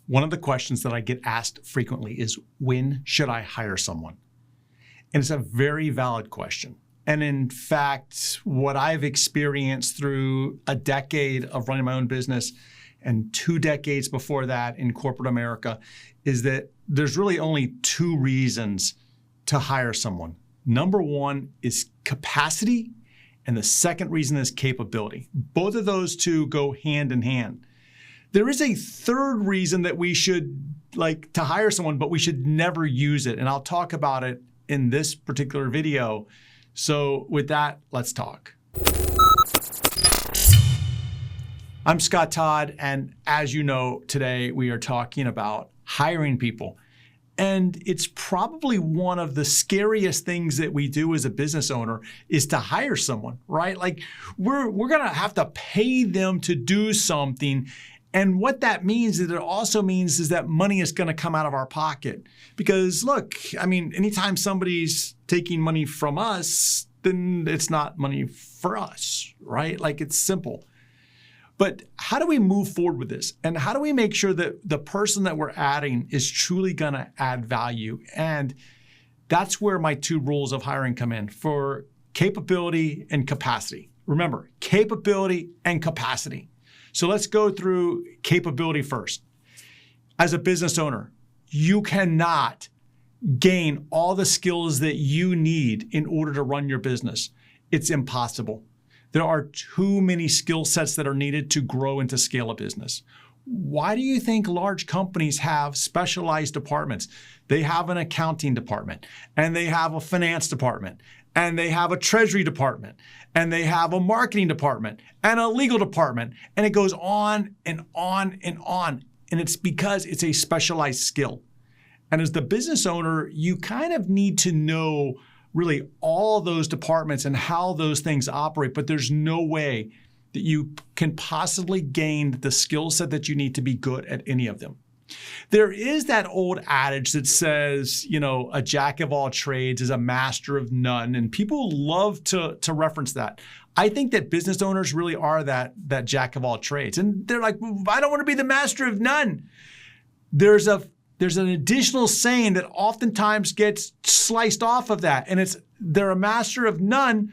One of the questions that I get asked frequently is, when should I hire someone? And it's a very valid question. And in fact, what I've experienced through a decade of running my own business and 2 decades before that in corporate America is that there's really only 2 reasons to hire someone. Number 1 is capacity, and the second reason is capability. Both of those 2 go hand in hand. There is a third reason that we should like to hire someone, but we should never use it. And I'll talk about it in this particular video. So with that, let's talk. I'm Scott Todd, and as you know, today we are talking about hiring people. And it's probably one of the scariest things that we do as a business owner is to hire someone, right? Like we're gonna have to pay them to do something. And what that means is it also means is that money is gonna come out of our pocket. Because look, I mean, anytime somebody's taking money from us, then it's not money for us, right? Like it's simple. But how do we move forward with this? And how do we make sure that the person that we're adding is truly gonna add value? And that's where my 2 rules of hiring come in for capability and capacity. Remember, capability and capacity. So let's go through capability first. As a business owner, you cannot gain all the skills that you need in order to run your business. It's impossible. There are too many skill sets that are needed to grow and to scale a business. Why do you think large companies have specialized departments? They have an accounting department, and they have a finance department, and they have a treasury department, and they have a marketing department, and a legal department, and it goes on and on and on. And it's because it's a specialized skill. And as the business owner, you kind of need to know really all those departments and how those things operate, but there's no way that you can possibly gain the skill set that you need to be good at any of them. There is that old adage that says, you know, a jack of all trades is a master of none, and people love to reference that. I think that business owners really are that jack of all trades. And they're like, I don't want to be the master of none. There's an additional saying that oftentimes gets sliced off of that. And it's, they're a master of none,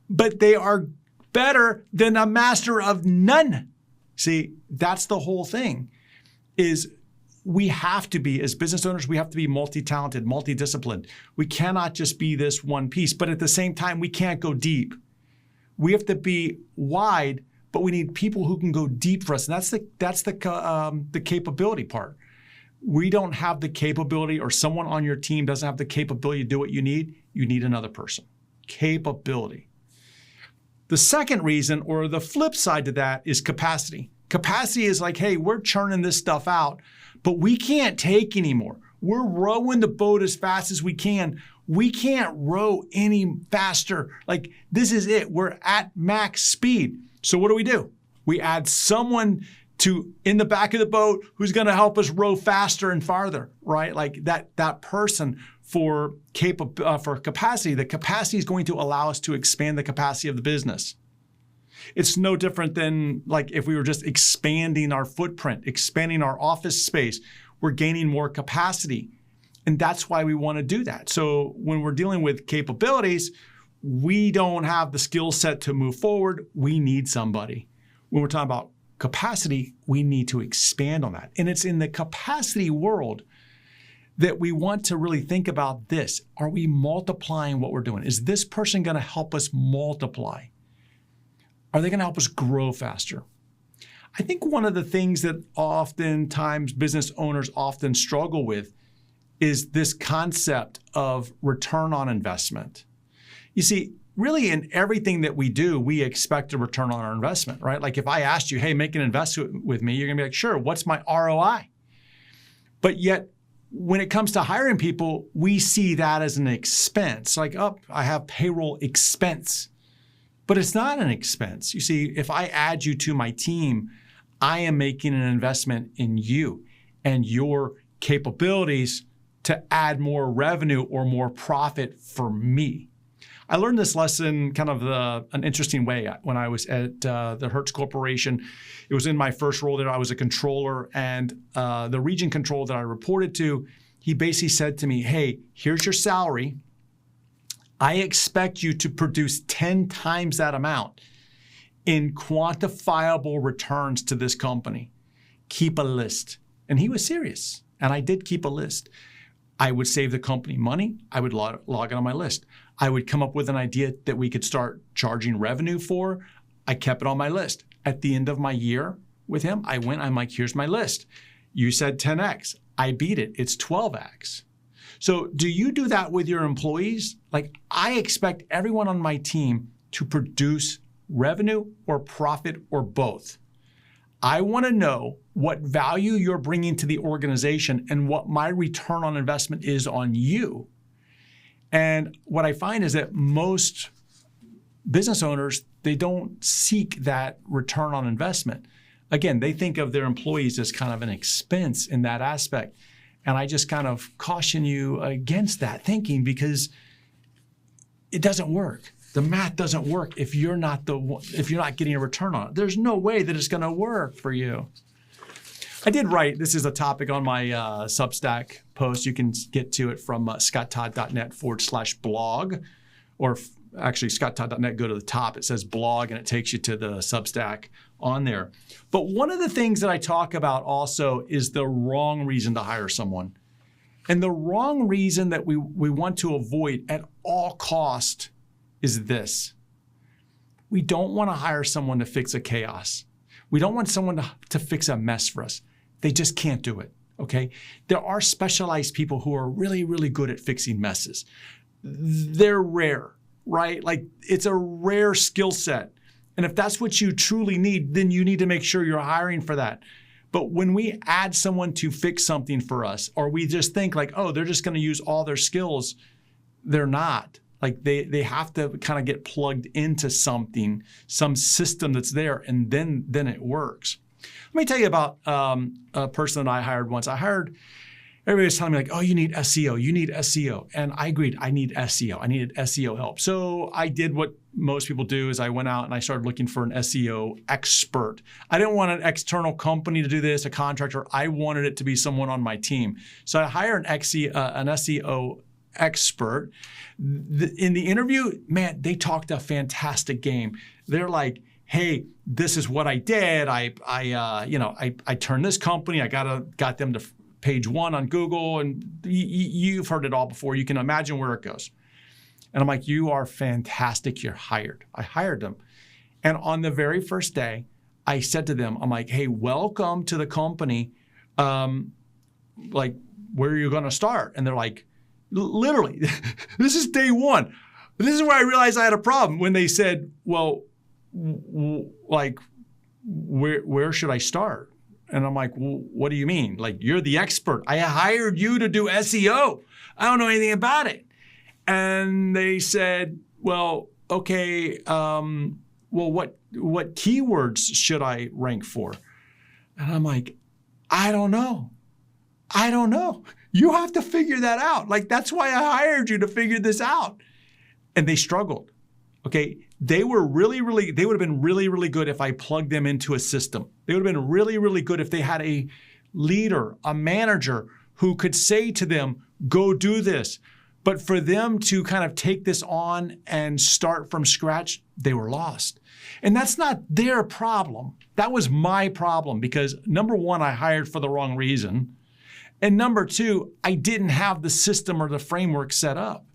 but they are better than a master of none. See, that's the whole thing, is we have to be, as business owners, we have to be multi-talented, multi-disciplined. We cannot just be this one piece, but at the same time, we can't go deep. We have to be wide, but we need people who can go deep for us. And that's the capability part. We don't have the capability, or someone on your team doesn't have the capability to do what you need another person. Capability. The second reason, or the flip side to that, is capacity. Capacity is like, hey, we're churning this stuff out, but we can't take anymore. We're rowing the boat as fast as we can. We can't row any faster. Like, this is it. We're at max speed. So what do? We add someone in the back of the boat who's going to help us row faster and farther, right? Like that person for capacity. The capacity is going to allow us to expand the capacity of the business. It's no different than like if we were just expanding our footprint, expanding our office space, we're gaining more capacity. And that's why we want to do that. So when we're dealing with capabilities, we don't have the skill set to move forward. We need somebody. When we're talking about capacity, we need to expand on that. And it's in the capacity world that we want to really think about this. Are we multiplying what we're doing? Is this person going to help us multiply? Are they going to help us grow faster? I think one of the things that oftentimes business owners often struggle with is this concept of return on investment. You see, really in everything that we do, we expect a return on our investment, right? Like if I asked you, hey, make an investment with me, you're gonna be like, sure, what's my ROI? But yet, when it comes to hiring people, we see that as an expense. Like, oh, I have payroll expense. But it's not an expense. You see, if I add you to my team, I am making an investment in you and your capabilities to add more revenue or more profit for me. I learned this lesson kind of an interesting way when I was at the Hertz Corporation. It was in my first role there. I was a controller, and the region controller that I reported to, he basically said to me, hey, here's your salary. I expect you to produce 10 times that amount in quantifiable returns to this company. Keep a list. And he was serious. And I did keep a list. I would save the company money. I would log it on my list. I would come up with an idea that we could start charging revenue for. I kept it on my list. At the end of my year with him, I'm like, here's my list. You said 10X. I beat it. It's 12X. So do you do that with your employees? Like, I expect everyone on my team to produce revenue or profit or both. I want to know what value you're bringing to the organization and what my return on investment is on you. And what I find is that most business owners, they don't seek that return on investment. Again, they think of their employees as kind of an expense in that aspect. And I just kind of caution you against that thinking, because it doesn't work. The math doesn't work if you're not getting a return on it. There's no way that it's going to work for you. I did write, this is a topic on my Substack post. You can get to it from scotttodd.net/blog, or actually scotttodd.net, go to the top. It says blog and it takes you to the Substack on there. But one of the things that I talk about also is the wrong reason to hire someone. And the wrong reason that we want to avoid at all cost is this. We don't want to hire someone to fix a chaos. We don't want someone to fix a mess for us. They just can't do it, okay? There are specialized people who are really, really good at fixing messes. They're rare, right? Like, it's a rare skill set. And if that's what you truly need, then you need to make sure you're hiring for that. But when we add someone to fix something for us, or we just think like, oh, they're just going to use all their skills, they're not. Like, they have to kind of get plugged into something, some system that's there, and then it works. Let me tell you about a person that I hired once. Everybody was telling me like, oh, you need SEO. And I agreed, I need SEO. I needed SEO help. So I did what most people do, is I went out and I started looking for an SEO expert. I didn't want an external company to do this, a contractor. I wanted it to be someone on my team. So I hired an SEO expert. In the interview, man, they talked a fantastic game. They're like, hey, this is what I did. I turned this company. I got them to page 1 on Google, and you've heard it all before. You can imagine where it goes. And I'm like, you are fantastic. You're hired. I hired them. And on the very first day, I said to them, I'm like, hey, welcome to the company. Like, where are you going to start? And they're like, literally, this is day 1. This is where I realized I had a problem when they said, well, like, where should I start? And I'm like, well, what do you mean? Like, you're the expert. I hired you to do SEO. I don't know anything about it. And they said, well, okay, well, what keywords should I rank for? And I'm like, I don't know. You have to figure that out. Like, that's why I hired you, to figure this out. And they struggled. Okay, they would have been really, really good if I plugged them into a system. They would have been really, really good if they had a leader, a manager who could say to them, go do this. But for them to kind of take this on and start from scratch, they were lost. And that's not their problem. That was my problem, because number 1, I hired for the wrong reason. And number 2, I didn't have the system or the framework set up.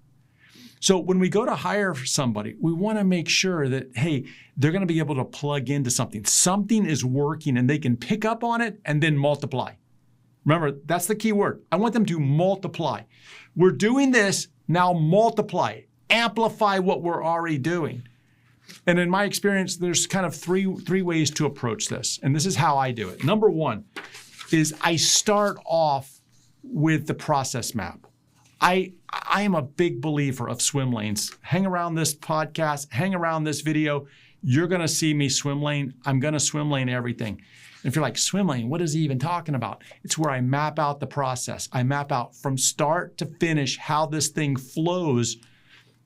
So when we go to hire somebody, we want to make sure that, hey, they're going to be able to plug into something. Something is working and they can pick up on it and then multiply. Remember, that's the key word. I want them to multiply. We're doing this, now multiply, amplify what we're already doing. And in my experience, there's kind of three ways to approach this. And this is how I do it. Number 1 is I start off with the process map. I am a big believer of swim lanes. Hang around this podcast, hang around this video. You're going to see me swim lane. I'm going to swim lane everything. And if you're like, swim lane, what is he even talking about? It's where I map out the process. I map out from start to finish how this thing flows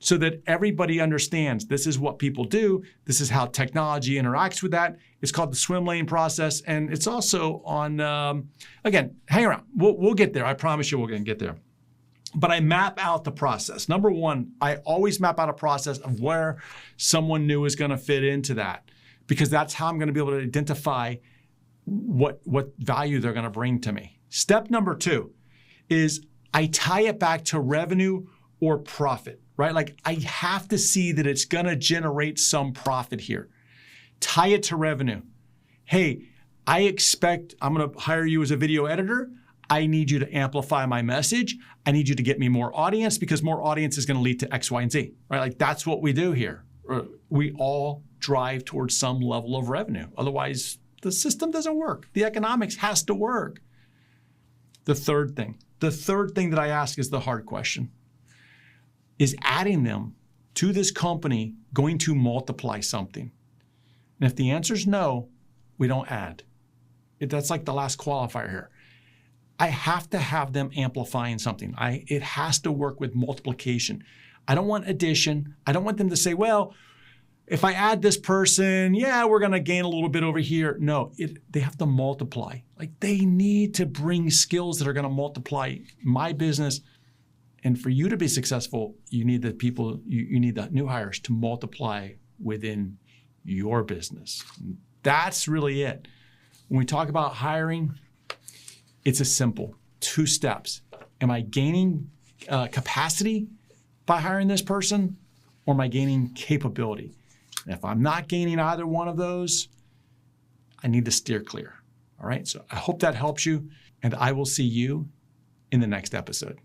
so that everybody understands this is what people do. This is how technology interacts with that. It's called the swim lane process. And it's also on, again, hang around. We'll get there. I promise you we're going to get there. But I map out the process. Number one, I always map out a process of where someone new is going to fit into that, because that's how I'm going to be able to identify what value they're going to bring to me. Step number two is I tie it back to revenue or profit, right? Like I have to see that it's going to generate some profit here. Tie it to revenue. Hey, I expect I'm going to hire you as a video editor. I need you to amplify my message. I need you to get me more audience, because more audience is going to lead to X, Y, and Z, right? Like that's what we do here. We all drive towards some level of revenue. Otherwise, the system doesn't work. The economics has to work. The third thing that I ask is the hard question. Is adding them to this company going to multiply something? And if the answer is no, we don't add. That's like the last qualifier here. I have to have them amplifying something. It has to work with multiplication. I don't want addition. I don't want them to say, well, if I add this person, yeah, we're going to gain a little bit over here. No, they have to multiply. Like they need to bring skills that are going to multiply my business. And for you to be successful, you need the people, you need the new hires to multiply within your business. That's really it. When we talk about hiring, it's a simple 2 steps. Am I gaining capacity by hiring this person, or am I gaining capability? And if I'm not gaining either one of those, I need to steer clear. All right. So I hope that helps you, and I will see you in the next episode.